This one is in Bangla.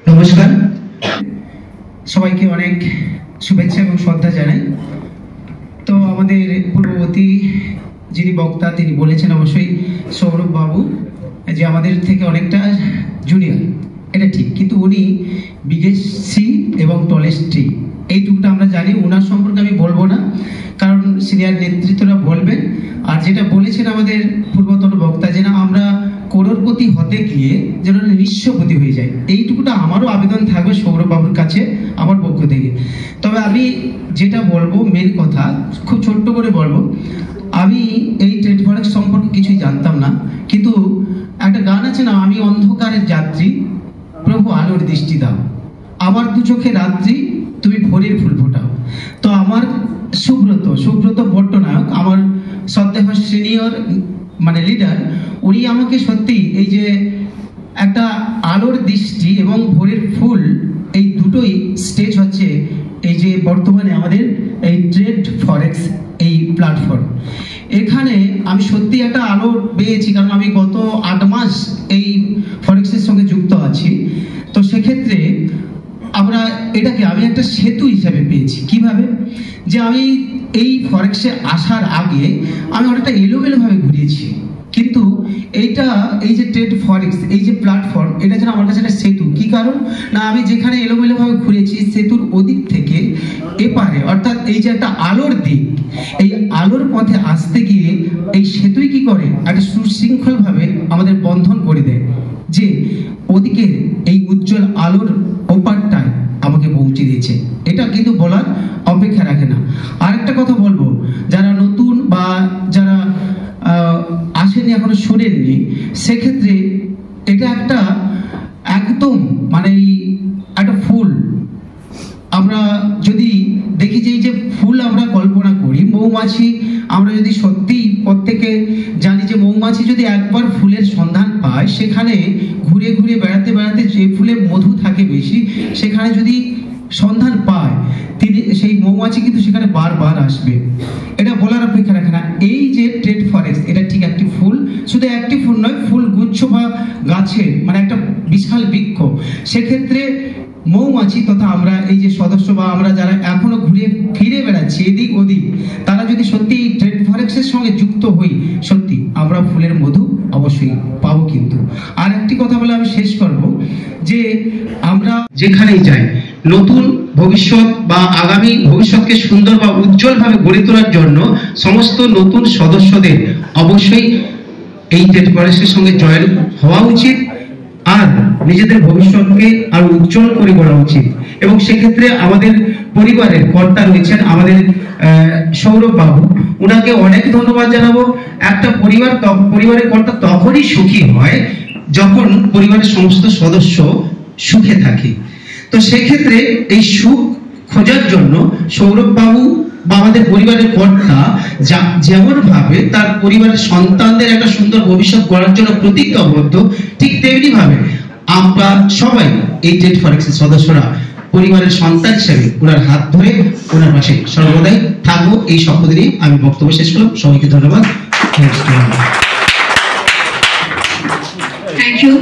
নমস্কার, সবাইকে অনেক শুভেচ্ছা এবং শ্রদ্ধা জানাই। তো আমাদের পূর্ববর্তী যিনি বক্তা তিনি বলেছেন অবশ্যই সৌরভ বাবু যে আমাদের থেকে অনেকটা জুনিয়র, এটা ঠিক, কিন্তু উনি বিগেস্ট সি এবং টলেস্ট ট্রি এইটুকুটা আমরা জানি। ওনার সম্পর্কে আমি বলবো না, কারণ সিনিয়র নেতৃত্বরা বলবেন। আর যেটা বলেছেন আমাদের পূর্বতন বক্তা যে না আমরা করোড়পতি হতে গিয়ে যেন নিঃস্বপতি হয়ে যায়, এইটুকুটা আমারও আবেদন থাকবে সৌরভ বাবুর কাছে আমার পক্ষ থেকে। তবে আমি যেটা বলবো মেন কথা খুব ছোট্ট করে বলবো, আমি এই ট্রেড ফরেক্স সম্পর্কে কিছুই জানতাম না, কিন্তু একটা গান আছে না, আমি অন্ধকারের যাত্রী প্রভু আলোর দৃষ্টি দাও, আমার দু চোখে রাত্রি তুমি ভোরের ফুল ফোটাও। তো আমার সুব্রত পট্টনায়ক, আমার সদ্যহ সিনিয়র মানে লিডার, উনি আমাকে সত্যি এই যে একটা আলোর দৃষ্টি এবং ভোরের ফুল, এই দুটোই স্টেজ হচ্ছে এই যে বর্তমানে আমাদের এই ট্রেড ফরেক্স এই প্ল্যাটফর্ম। এখানে আমি সত্যি একটা আলো পেয়েছি, কারণ আমি গত 8 মাস এই ফরেক্সের সঙ্গে যুক্ত আছি। তো সেক্ষেত্রে আমি একটা সেতু হিসাবে পেয়েছি। কিভাবে? যে আমি এই ফরেক্সে আসার আগে আমি অনেকটা এলোমেলোভাবে ঘুরিয়েছি, কিন্তু এই যে ট্রেড ফরেক্স এই যে প্ল্যাটফর্ম, এটা যেন আমার কাছে একটা সেতু। কি কারণ না, আমি যেখানে এলোমেলোভাবে ঘুরেছি সেতুর ওদিক থেকে এপারে, অর্থাৎ এই যে একটা আলোর দিক, এই আলোর পথে আসতে গিয়ে এই সেতুই কি করে একটা সুশৃঙ্খলভাবে আমাদের বন্ধন করে দেয়, যে ওদিকে এই উজ্জ্বল আলোর ওপারটায় আমাকে পৌঁছে দিয়েছে। এটা কিন্তু বলার অপেক্ষা রাখে না। আরেকটা কথা বলবো, যারা নতুন বা যারা আসেনি এখনো শোনেননি, সেক্ষেত্রে এটা একটা একদম মানে একটা ফুল। আমরা যদি দেখি যে এই যে ফুল আমরা কল্পনা করি, মৌমাছি, আমরা যদি সত্যি প্রত্যেকে জানি যে মৌমাছি যদি একবার ফুলের সন্ধান পায়, সেখানে ঘুরে ঘুরে বেড়াতে বেড়াতে যে ফুলে মধু থাকে বেশি, সেখানে যদি সন্ধান পায় সেই মৌমাছি কিন্তু সেখানে বারবার আসবে। এটা বলার অপেক্ষা রাখে না। এই যে ট্রেড ফরেক্স, এটা ঠিক একটি ফুল, শুধু একটি ফুল নয়, ফুল গুচ্ছ বা গাছের মানে একটা বিশাল বৃক্ষ। সেক্ষেত্রে মৌমাছি তথা আমরা এই যে সদস্য বা আমরা যারা এখনো ঘুরে ফিরে বেড়াচ্ছি এদিক ওদিক, তারা যদি সত্যি এই ট্রেড ফরেক্সের সঙ্গে যুক্ত হই, সত্যি আমরা ফুলের মধু অবশ্যই পাবো। কিন্তু আর একটি কথা বলে আমি শেষ করব, যে আমরা যেখানেই যাই নতুন ভবিষ্যৎ বা আগামী ভবিষ্যৎকে সুন্দর বা উজ্জ্বলভাবে গড়ে তোলার জন্য সমস্ত নতুন সদস্যদের অবশ্যই এই ট্রেড ফরেক্সের সঙ্গে জয়েন হওয়া উচিত, আর নিজেদের ভবিষ্যৎকে আরো উজ্জ্বল করে গড়া উচিত। এবং সেক্ষেত্রে আমাদের পরিবারের কর্তা রয়েছেন আমাদের সৌরভ বাবু, ওনাকে অনেক ধন্যবাদ জানাবো। একটা পরিবারের কর্তা তখনই সুখী হয় যখন পরিবারের সমস্ত সদস্য সুখে থাকে। তো সেক্ষেত্রে এই সুখ খোঁজার জন্য সৌরভ বাবু বা আমাদের পরিবারের কর্তা যেমন ভাবে তার পরিবারের সন্তানদের একটা সুন্দর ভবিষ্যৎ গড়ার জন্য প্রতিজ্ঞাবদ্ধ, ঠিক তেমনি ভাবে আমরা সবাই এই ট্রেড ফরেক্সের সদস্যরা পরিবারের সন্তান হিসেবে ওনার হাত ধরে ওনার পাশে সর্বদাই থাকবো, এই শপথ নিয়ে আমি বক্তব্য শেষ করলাম। সবাইকে ধন্যবাদ। Thank you.